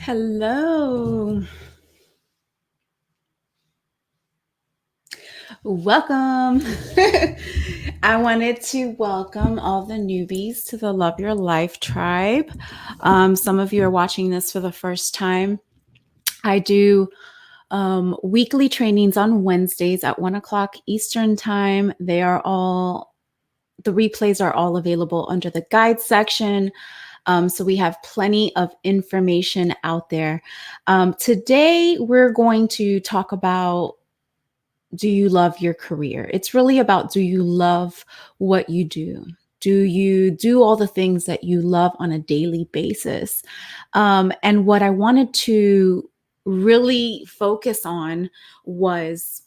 Hello. Welcome. I wanted to welcome all the newbies to the Love Your Life tribe. Some of you are watching this for the first time. I do weekly trainings on Wednesdays at 1 o'clock Eastern Time. The replays are all available under the guide section. So we have plenty of information out there. Today, we're going to talk about, do you love your career? It's really about, do you love what you do? Do you do all the things that you love on a daily basis? And what I wanted to really focus on was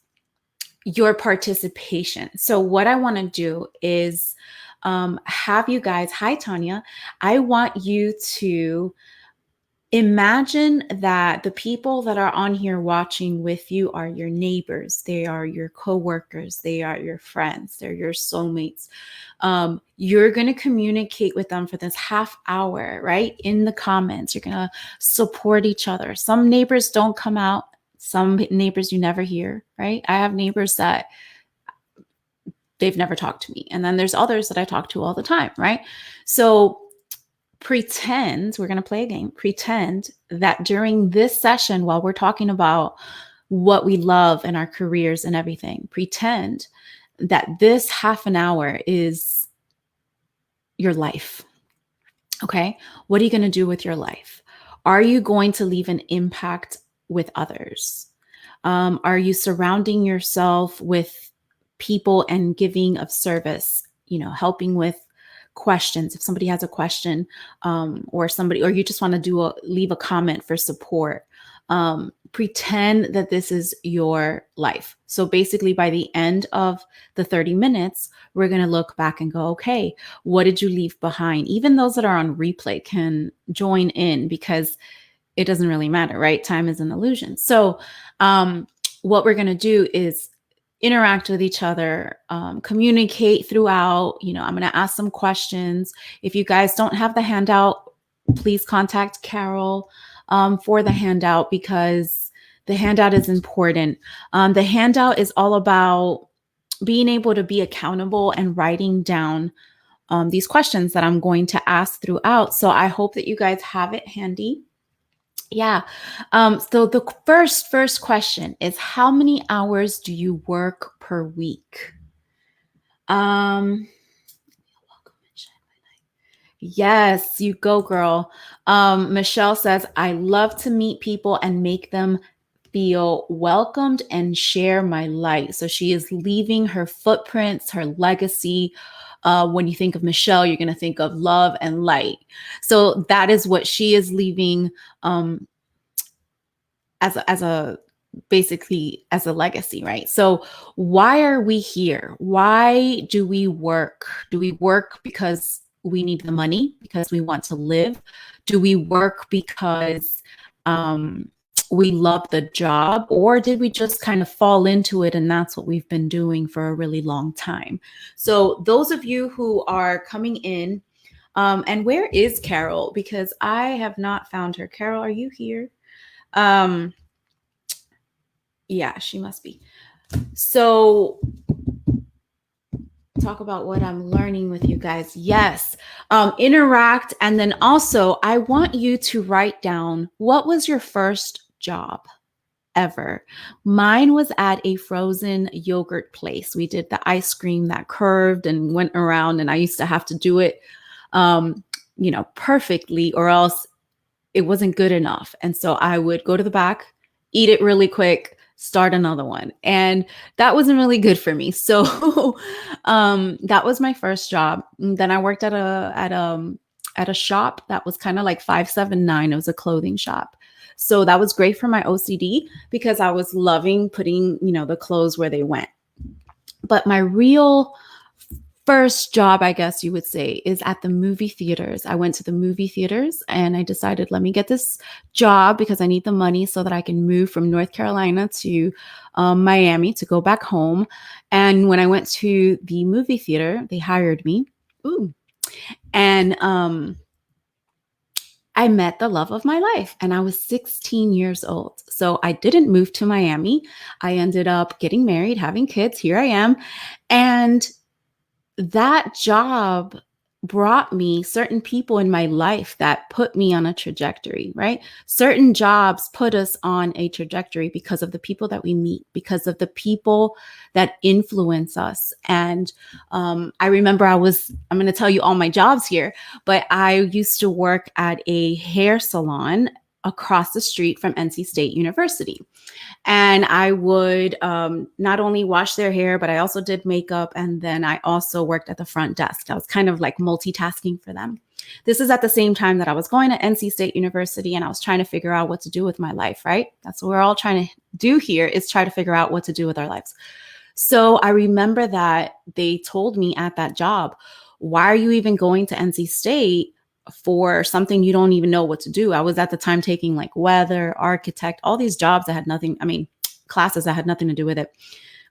your participation. So, what I want to do is have you guys, hi, Tanya, I want you to imagine that the people that are on here watching with you are your neighbors, they are your coworkers, they are your friends, they're your soulmates. You're going to communicate with them for this half hour, right? In the comments, you're going to support each other. Some neighbors don't come out, some neighbors you never hear, right? I have neighbors that they've never talked to me. And then there's others that I talk to all the time, right? So we're going to play a game, pretend that during this session, while we're talking about what we love in our careers and everything, pretend that this half an hour is your life. Okay. What are you going to do with your life? Are you going to leave an impact with others? Are you surrounding yourself with people and giving of service, helping with questions if somebody has a question, or you just want to leave a comment for support? Pretend that this is your life. So basically, by the end of the 30 minutes, we're going to look back and go, okay, what did you leave behind? Even those that are on replay can join in, because it doesn't really matter, right? Time is an illusion. So what we're going to do is interact with each other, communicate throughout. I'm going to ask some questions. If you guys don't have the handout, please contact Carol for the handout, because the handout is important. The handout is all about being able to be accountable and writing down these questions that I'm going to ask throughout. So I hope that you guys have it handy. Yeah. So the first question is, how many hours do you work per week? Yes, you go, girl. Michelle says, I love to meet people and make them feel welcomed and share my light. So she is leaving her footprints, her legacy. When you think of Michelle, you're going to think of love and light. So that is what she is leaving basically as a legacy, right? So why are we here? Why do we work? Do we work because we need the money, because we want to live? Do we work because we love the job, or did we just kind of fall into it and that's what we've been doing for a really long time? So those of you who are coming in, and where is Carol? Because I have not found her. Carol, are you here? Yeah, she must be. So talk about what I'm learning with you guys. Yes. Interact. And then also, I want you to write down, what was your first job ever? Mine was at a frozen yogurt place. We did the ice cream that curved and went around, and I used to have to do it, perfectly, or else it wasn't good enough. And so I would go to the back, eat it really quick, start another one. And that wasn't really good for me. So that was my first job. And then I worked at a shop that was kind of like 579. It was a clothing shop. So that was great for my OCD, because I was loving putting, the clothes where they went. But my real first job, I guess you would say, is at the movie theaters. I went to the movie theaters and I decided, let me get this job because I need the money so that I can move from North Carolina to Miami to go back home. And when I went to the movie theater, they hired me. Ooh. And I met the love of my life and I was 16 years old. So I didn't move to Miami. I ended up getting married, having kids. Here I am. And that job brought me certain people in my life that put me on a trajectory, right? Certain jobs put us on a trajectory because of the people that we meet, because of the people that influence us. And I remember I'm going to tell you all my jobs here, but I used to work at a hair salon across the street from NC State University. And I would not only wash their hair, but I also did makeup. And then I also worked at the front desk. I was kind of like multitasking for them. This is at the same time that I was going to NC State University and I was trying to figure out what to do with my life, right? That's what we're all trying to do here, is try to figure out what to do with our lives. So I remember that they told me at that job, why are you even going to NC State for something you don't even know what to do? I was at the time taking like weather, architect, all these jobs that had nothing, classes that had nothing to do with it,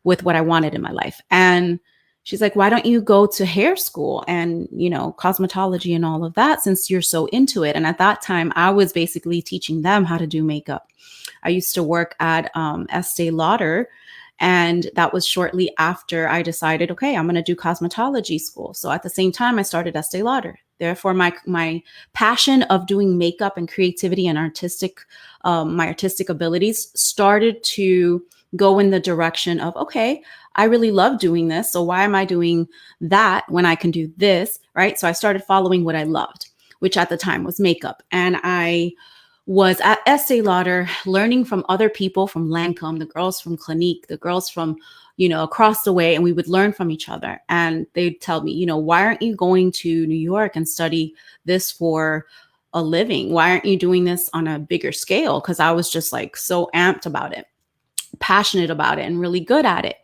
with what I wanted in my life. And she's like, why don't you go to hair school and, cosmetology and all of that, since you're so into it? And at that time, I was basically teaching them how to do makeup. I used to work at Estee Lauder. And that was shortly after I decided, okay, I'm going to do cosmetology school. So at the same time, I started Estee Lauder. Therefore, my passion of doing makeup and creativity and my artistic abilities started to go in the direction of, okay, I really love doing this. So why am I doing that when I can do this, right? So I started following what I loved, which at the time was makeup. And I was at Estee Lauder learning from other people from Lancome, the girls from Clinique, the girls from, across the way, and we would learn from each other. And they'd tell me, why aren't you going to New York and study this for a living? Why aren't you doing this on a bigger scale? Because I was just like so amped about it, passionate about it, and really good at it.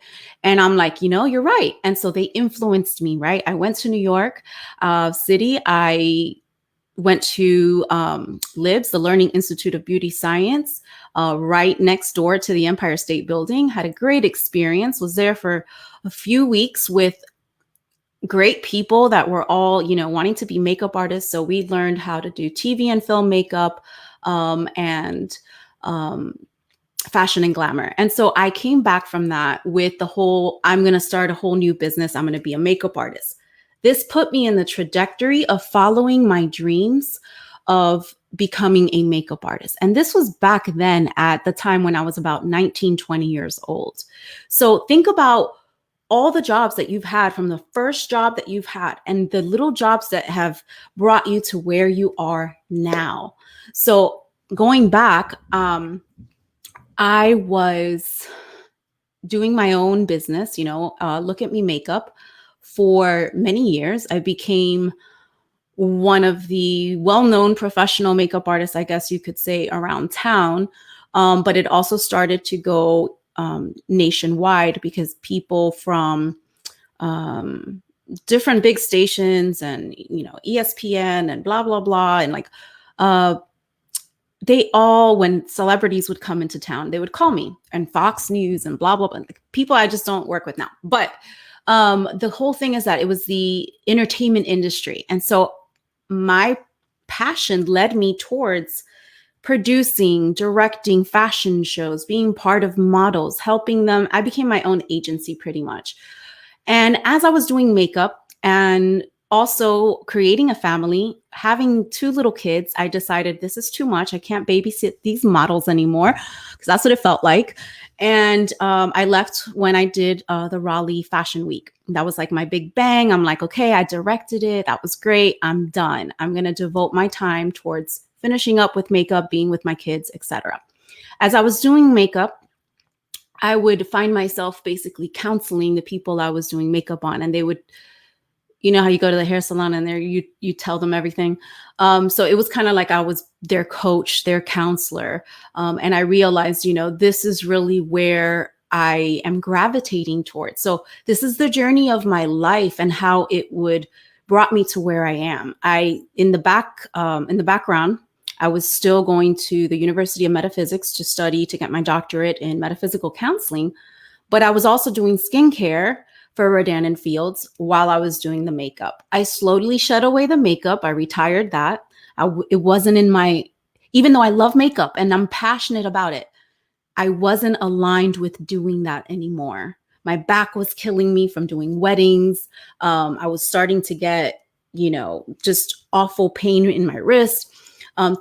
And I'm like, you're right. And so they influenced me, right? I went to New York City. I went to LIBS, the Learning Institute of Beauty Science, right next door to the Empire State Building. Had a great experience, was there for a few weeks with great people that were all, wanting to be makeup artists. So we learned how to do TV and film makeup and fashion and glamour. And so I came back from that with the whole, I'm going to start a whole new business. I'm going to be a makeup artist. This put me in the trajectory of following my dreams of becoming a makeup artist. And this was back then at the time when I was about 19, 20 years old. So think about all the jobs that you've had, from the first job that you've had and the little jobs that have brought you to where you are now. So going back, I was doing my own business, Look at Me Makeup, for many years. I became one of the well-known professional makeup artists, I guess you could say, around town. But it also started to go nationwide, because people from different big stations and, ESPN and blah, blah, blah. And like, they all, when celebrities would come into town, they would call me, and Fox News and blah, blah, blah. People I just don't work with now. But the whole thing is that it was the entertainment industry. And so my passion led me towards producing, directing fashion shows, being part of models, helping them. I became my own agency pretty much. And as I was doing makeup and also creating a family, having 2 little kids, I decided this is too much. I can't babysit these models anymore, because that's what it felt like. And I left when I did the Raleigh Fashion Week. That was like my big bang. I'm like, okay, I directed it. That was great. I'm done. I'm going to devote my time towards finishing up with makeup, being with my kids, etc. As I was doing makeup, I would find myself basically counseling the people I was doing makeup on, and they would, how you go to the hair salon and there you tell them everything. So it was kind of like I was their coach, their counselor. And I realized, this is really where I am gravitating towards. So this is the journey of my life and how it would brought me to where I am. In the background, I was still going to the University of Metaphysics to study to get my doctorate in metaphysical counseling, but I was also doing skincare for Rodan and Fields while I was doing the makeup. I slowly shed away the makeup. I retired that. It wasn't in my, even though I love makeup and I'm passionate about it, I wasn't aligned with doing that anymore. My back was killing me from doing weddings. I was starting to get, just awful pain in my wrist,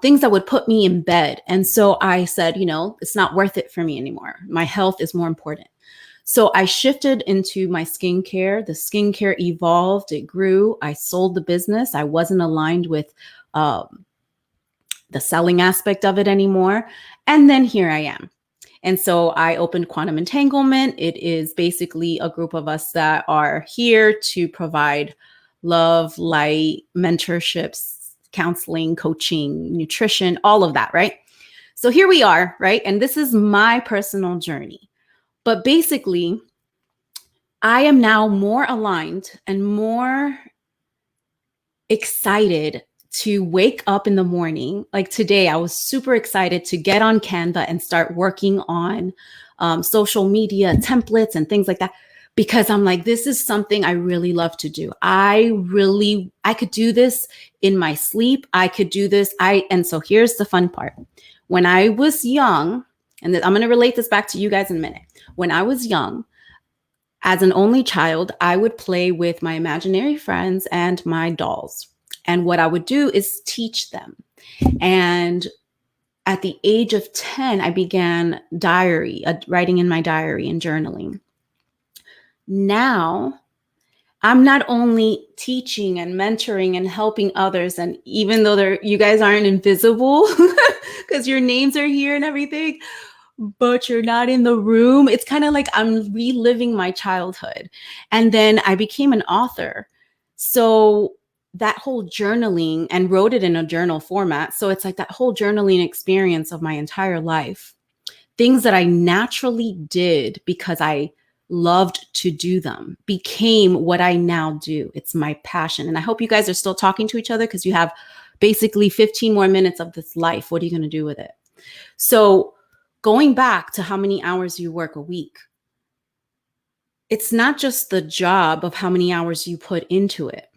things that would put me in bed. And so I said, it's not worth it for me anymore. My health is more important. So I shifted into my skincare. The skincare evolved, it grew. I sold the business. I wasn't aligned with the selling aspect of it anymore. And then here I am. And so I opened Quantum Entanglement. It is basically a group of us that are here to provide love, light, mentorships, counseling, coaching, nutrition, all of that, right? So here we are, right? And this is my personal journey. But basically, I am now more aligned and more excited to wake up in the morning. Like today, I was super excited to get on Canva and start working on social media templates and things like that, because I'm like, this is something I really love to do. I could do this in my sleep. I could do this. And so here's the fun part. When I was young, and I'm going to relate this back to you guys in a minute. When I was young, as an only child, I would play with my imaginary friends and my dolls. And what I would do is teach them. And at the age of 10, I began writing in my diary and journaling. Now, I'm not only teaching and mentoring and helping others, and even though you guys aren't invisible because your names are here and everything, but you're not in the room. It's kind of like I'm reliving my childhood. And then I became an author. So that whole journaling, and wrote it in a journal format. So it's like that whole journaling experience of my entire life, things that I naturally did because I loved to do them, became what I now do. It's my passion. And I hope you guys are still talking to each other, because you have basically 15 more minutes of this life. What are you going to do with it? So going back to how many hours you work a week, it's not just the job of how many hours you put into it.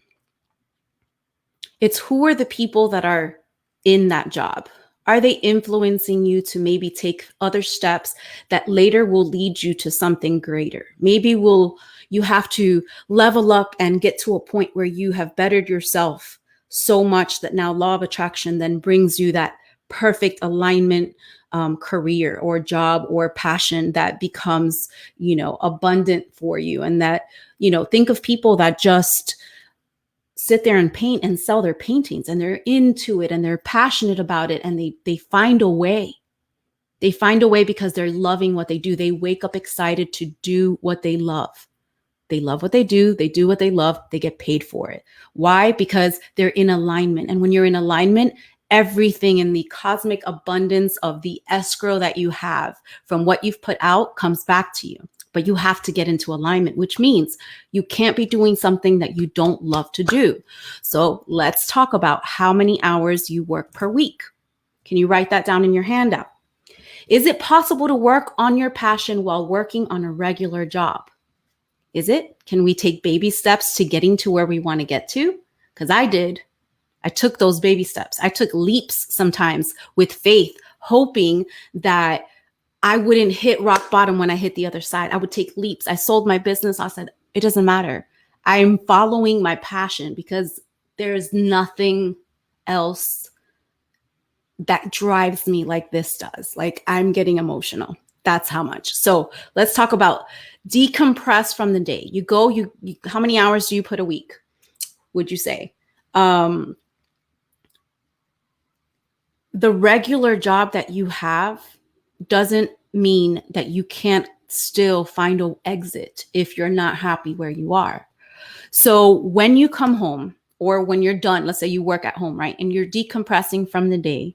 It's who are the people that are in that job? Are they influencing you to maybe take other steps that later will lead you to something greater? Maybe you have to level up and get to a point where you have bettered yourself so much that now law of attraction then brings you that perfect alignment career or job or passion that becomes, abundant for you. And that, think of people that just sit there and paint and sell their paintings, and they're into it and they're passionate about it, and they find a way. They find a way because they're loving what they do. They wake up excited to do what they love. They love what they do what they love, they get paid for it. Why? Because they're in alignment. And when you're in alignment, everything in the cosmic abundance of the escrow that you have from what you've put out comes back to you. But you have to get into alignment, which means you can't be doing something that you don't love to do. So let's talk about how many hours you work per week. Can you write that down in your handout? Is it possible to work on your passion while working on a regular job? Is it? Can we take baby steps to getting to where we want to get to? Because I did. I took those baby steps. I took leaps sometimes with faith, hoping that I wouldn't hit rock bottom when I hit the other side. I would take leaps. I sold my business. I said, it doesn't matter. I'm following my passion because there's nothing else that drives me like this does. Like, I'm getting emotional. That's how much. So let's talk about decompress from the day. You go, how many hours do you put a week, would you say? The regular job that you have doesn't mean that you can't still find an exit if you're not happy where you are. So when you come home, or when you're done, let's say you work at home, right? And you're decompressing from the day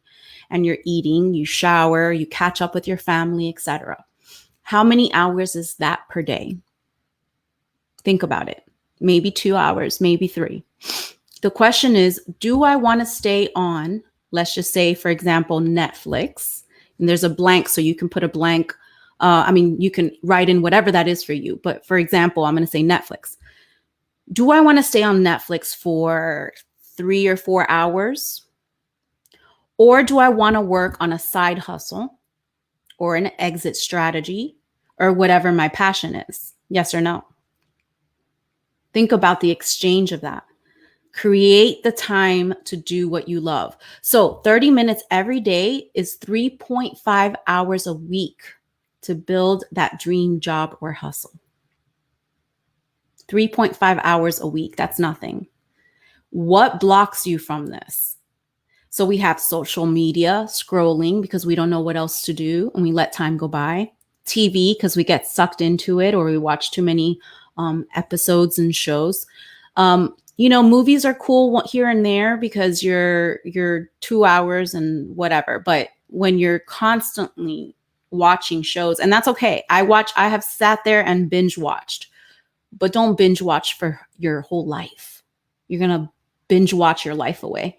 and you're eating, you shower, you catch up with your family, etc. How many hours is that per day? Think about it. Maybe 2 hours, maybe 3. The question is, do I want to stay on, let's just say, for example, Netflix, and there's a blank, so you can put a blank. You can write in whatever that is for you. But for example, I'm going to say Netflix. Do I want to stay on Netflix for 3 or 4 hours? Or do I want to work on a side hustle or an exit strategy or whatever my passion is? Yes or no? Think about the exchange of that. Create the time to do what you love. So 30 minutes every day is 3.5 hours a week to build that dream job or hustle. 3.5 hours a week. That's nothing. What blocks you from this? So we have social media, scrolling because we don't know what else to do and we let time go by. TV because we get sucked into it or we watch too many episodes and shows. Movies are cool here and there because you're 2 hours and whatever. But when you're constantly watching shows, and that's okay. I have sat there and binge watched, but don't binge watch for your whole life. You're gonna binge watch your life away.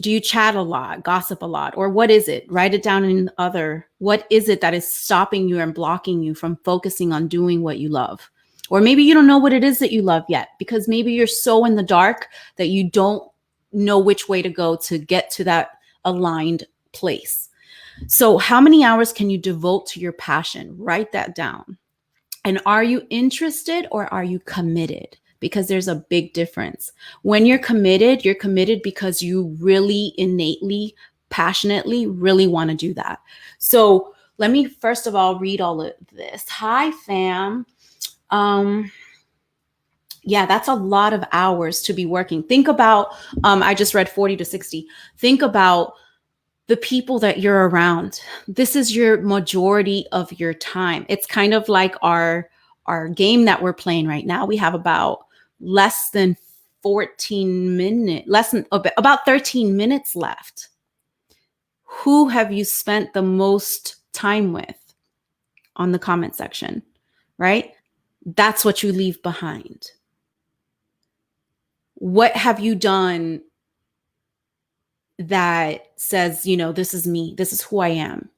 Do you chat a lot, gossip a lot, or what is it? Write it down in other. What is it that is stopping you and blocking you from focusing on doing what you love? Or maybe you don't know what it is that you love yet because maybe you're so in the dark that you don't know which way to go to get to that aligned place. So, how many hours can you devote to your passion? Write that down. And are you interested or are you committed? Because there's a big difference. When you're committed because you really innately, passionately, really want to do that. So let me first of all read all of this. Hi, fam. Yeah, that's a lot of hours to be working. Think about, I just read 40 to 60. Think about the people that you're around. This is your majority of your time. It's kind of like our game that we're playing right now. We have about less than 14 minutes, less than about 13 minutes left. Who have you spent the most time with on the comment section, right? That's what you leave behind. What have you done that says, this is me, this is who I am?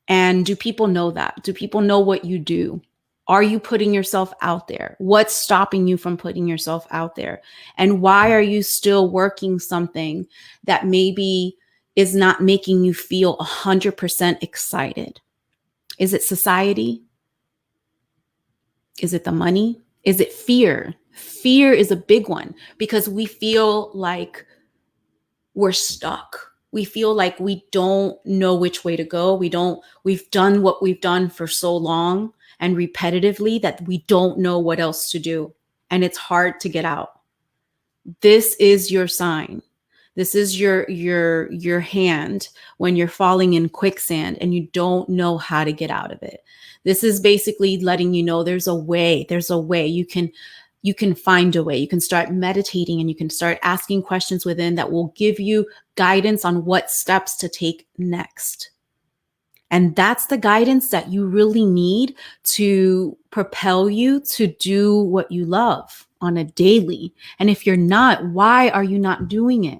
And do people know that? Do people know what you do? Are you putting yourself out there? What's stopping you from putting yourself out there? And why are you still working something that maybe is not making you feel 100% excited? Is it society? Is it the money? Is it fear? Fear is a big one because we feel like we're stuck. We feel like we don't know which way to go. We've done what we've done for so long and repetitively that we don't know what else to do. And it's hard to get out. This is your sign. This is your hand when you're falling in quicksand and you don't know how to get out of it. This is basically letting you know there's a way. There's a way. You can find a way. You can start meditating and you can start asking questions within that will give you guidance on what steps to take next. And that's the guidance that you really need to propel you to do what you love on a daily. And if you're not, why are you not doing it?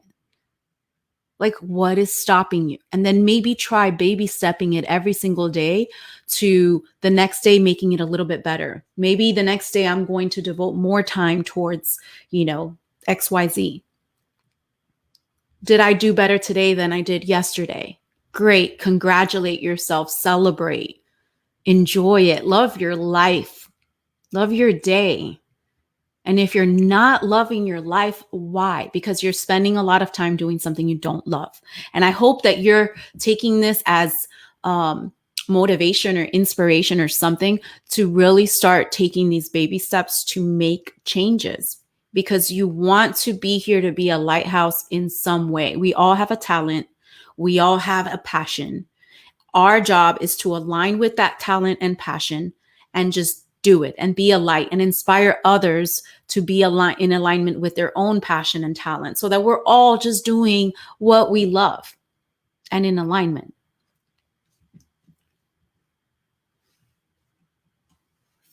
Like, what is stopping you? And then maybe try baby stepping it every single day to the next day, making it a little bit better. Maybe the next day I'm going to devote more time towards, XYZ. Did I do better today than I did yesterday? Great. Congratulate yourself. Celebrate. Enjoy it. Love your life. Love your day. And if you're not loving your life, why? Because you're spending a lot of time doing something you don't love. And I hope that you're taking this as motivation or inspiration or something to really start taking these baby steps to make changes, because you want to be here to be a lighthouse in some way. We all have a talent. We all have a passion. Our job is to align with that talent and passion and just do it and be a light and inspire others to be in alignment with their own passion and talent, so that we're all just doing what we love and in alignment.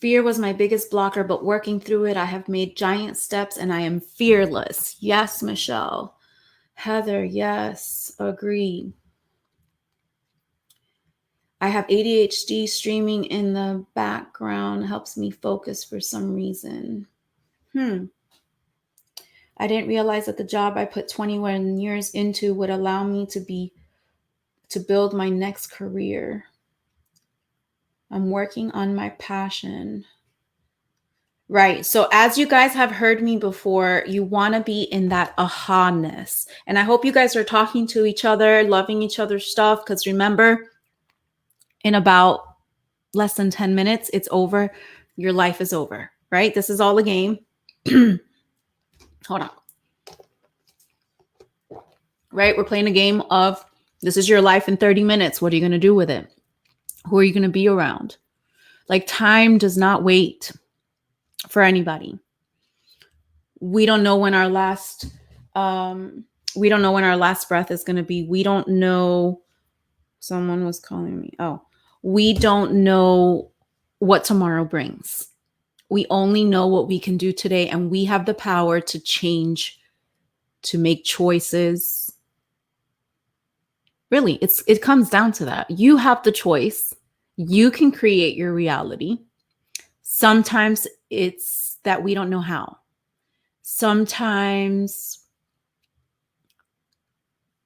Fear was my biggest blocker, but working through it, I have made giant steps and I am fearless. Yes, Michelle. Heather, yes, agreed. I have ADHD. Streaming in the background helps me focus for some reason. I didn't realize that the job I put 21 years into would allow me to build my next career. I'm working on my passion. Right. So as you guys have heard me before, you want to be in that aha-ness. And I hope you guys are talking to each other, loving each other's stuff. Because remember, in about less than 10 minutes, it's over. Your life is over. Right? This is all a game. Hold on. Right? We're playing a game of this is your life in 30 minutes. What are you going to do with it? Who are you going to be around? Like, time does not wait for anybody. We don't know when our last we don't know when our last breath is going to be. We don't know. Someone was calling me. Oh, we don't know what tomorrow brings. We only know what we can do today, and we have the power to change, to make choices. Really, it comes down to that. You have the choice. You can create your reality. Sometimes it's that we don't know how. Sometimes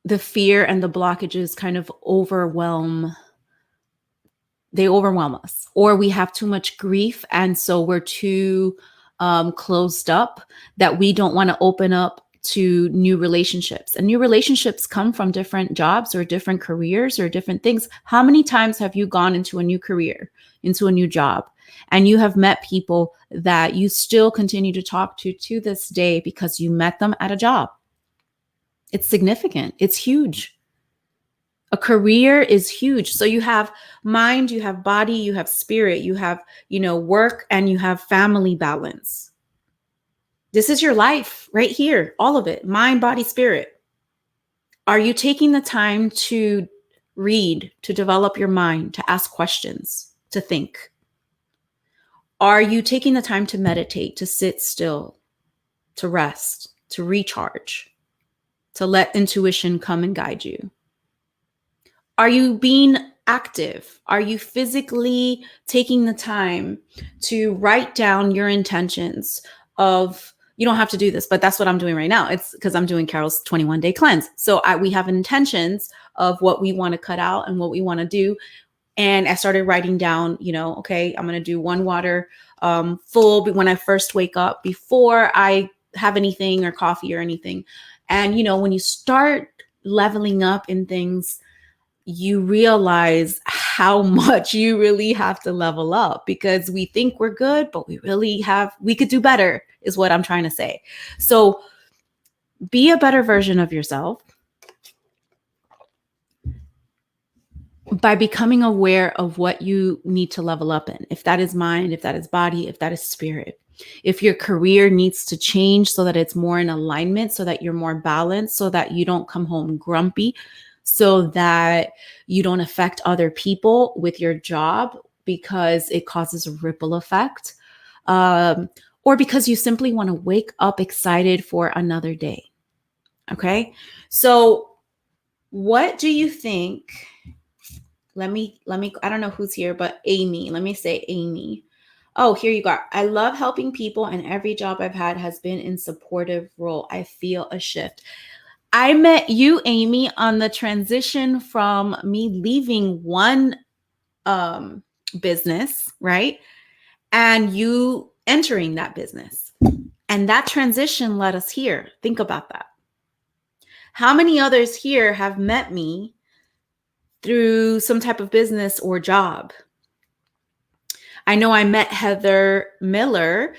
the fear and the blockages kind of overwhelm us, or we have too much grief, and so we're too closed up that we don't want to open up to new relationships. And new relationships come from different jobs or different careers or different things. How many times have you gone into a new career, into a new job, and you have met people that you still continue to talk to this day because you met them at a job? It's significant. It's huge. A career is huge. So you have mind, you have body, you have spirit, you have, work, and you have family balance. This is your life right here. All of it. Mind, body, spirit. Are you taking the time to read, to develop your mind, to ask questions, to think? Are you taking the time to meditate, to sit still, to rest, to recharge, to let intuition come and guide you? Are you being active? Are you physically taking the time to write down your intentions of, you don't have to do this, but that's what I'm doing right now. It's because I'm doing Carol's 21-day cleanse. So we have intentions of what we want to cut out and what we want to do. And I started writing down, okay, I'm going to do one water full when I first wake up before I have anything or coffee or anything. And, when you start leveling up in things, you realize how much you really have to level up, because we think we're good, but we could do better, is what I'm trying to say. So be a better version of yourself by becoming aware of what you need to level up in. If that is mind, if that is body, if that is spirit. If your career needs to change so that it's more in alignment, so that you're more balanced, so that you don't come home grumpy, so that you don't affect other people with your job because it causes a ripple effect, or because you simply want to wake up excited for another day. Okay. So what do you think? Let me, I don't know who's here, but Amy, let me say Amy. Oh, here you go. I love helping people, and every job I've had has been in supportive role. I feel a shift. I met you, Amy, on the transition from me leaving one business, right? And you entering that business. And that transition led us here. Think about that. How many others here have met me through some type of business or job? I know I met Heather Miller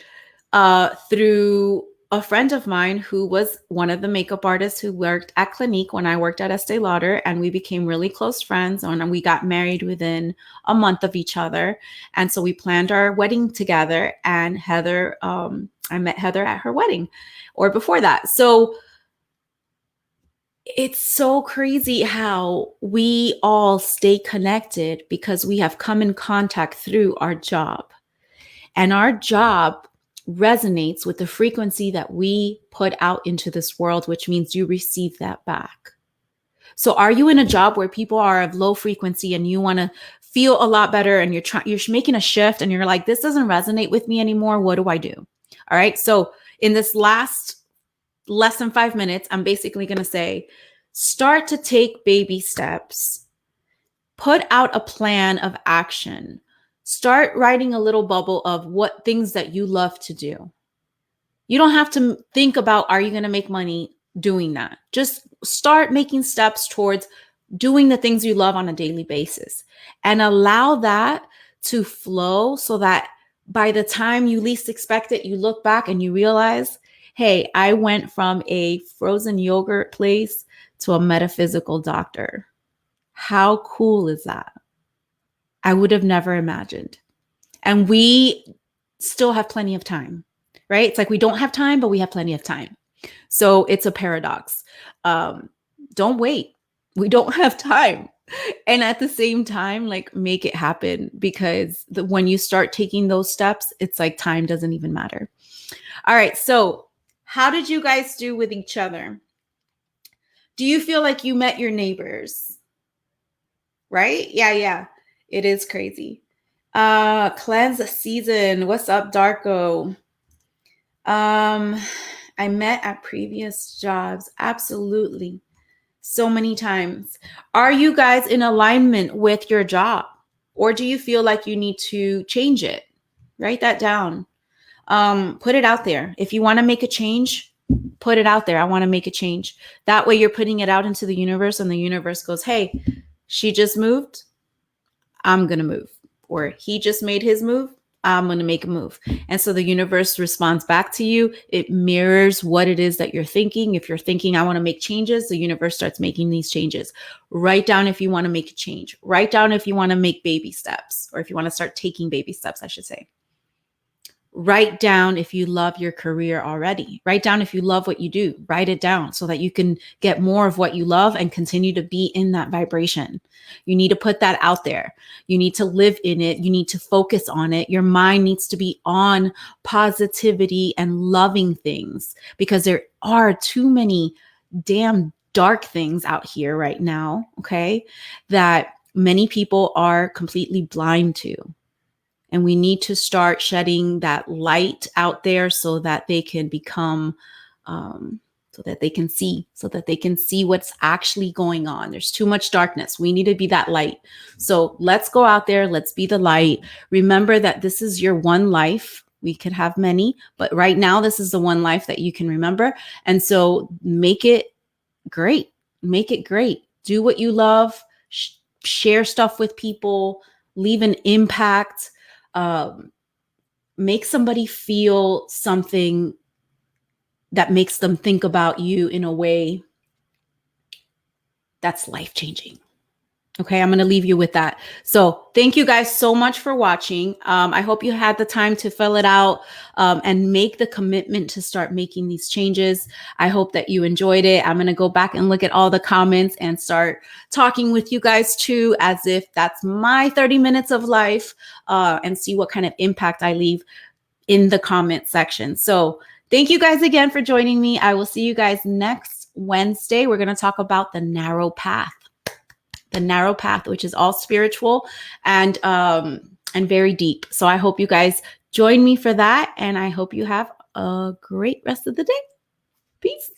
through a friend of mine who was one of the makeup artists who worked at Clinique when I worked at Estee Lauder, and we became really close friends, and we got married within a month of each other. And so we planned our wedding together, and Heather, I met Heather at her wedding or before that. So it's so crazy how we all stay connected because we have come in contact through our job, and our job resonates with the frequency that we put out into this world, which means you receive that back. So are you in a job where people are of low frequency and you want to feel a lot better, and you're making a shift and you're like, this doesn't resonate with me anymore. What do I do? All right. So in this last less than 5 minutes, I'm basically going to say, start to take baby steps, put out a plan of action, start writing a little bubble of what things that you love to do. You don't have to think about, are you going to make money doing that? Just start making steps towards doing the things you love on a daily basis and allow that to flow so that by the time you least expect it, you look back and you realize, hey, I went from a frozen yogurt place to a metaphysical doctor. How cool is that? I would have never imagined. And we still have plenty of time, right? It's like we don't have time, but we have plenty of time. So it's a paradox. Don't wait. We don't have time. And at the same time, like make it happen, because when you start taking those steps, it's like time doesn't even matter. All right. So how did you guys do with each other? Do you feel like you met your neighbors? Right? Yeah. It is crazy. Cleanse season. What's up, Darko? I met at previous jobs. Absolutely. So many times. Are you guys in alignment with your job? Or do you feel like you need to change it? Write that down. Put it out there. If you want to make a change, put it out there. I want to make a change. That way you're putting it out into the universe, and the universe goes, hey, she just moved. I'm going to move. Or he just made his move. I'm going to make a move. And so the universe responds back to you. It mirrors what it is that you're thinking. If you're thinking, I want to make changes, the universe starts making these changes. Write down if you want to make a change. Write down if you want to make baby steps, or if you want to start taking baby steps, I should say. Write down if you love your career already. Write down if you love what you do. Write it down so that you can get more of what you love and continue to be in that vibration. You need to put that out there. You need to live in it. You need to focus on it. Your mind needs to be on positivity and loving things, because there are too many damn dark things out here right now, okay, that many people are completely blind to. And we need to start shedding that light out there so that they can become, so that they can see what's actually going on. There's too much darkness. We need to be that light. So let's go out there. Let's be the light. Remember that this is your one life. We could have many, but right now, this is the one life that you can remember. And so make it great. Make it great. Do what you love. Share stuff with people. Leave an impact. Make somebody feel something that makes them think about you in a way that's life-changing. Okay, I'm going to leave you with that. So thank you guys so much for watching. I hope you had the time to fill it out and make the commitment to start making these changes. I hope that you enjoyed it. I'm going to go back and look at all the comments and start talking with you guys too, as if that's my 30 minutes of life, and see what kind of impact I leave in the comment section. So thank you guys again for joining me. I will see you guys next Wednesday. We're going to talk about the narrow path. The narrow path, which is all spiritual and very deep. So I hope you guys join me for that. And I hope you have a great rest of the day. Peace.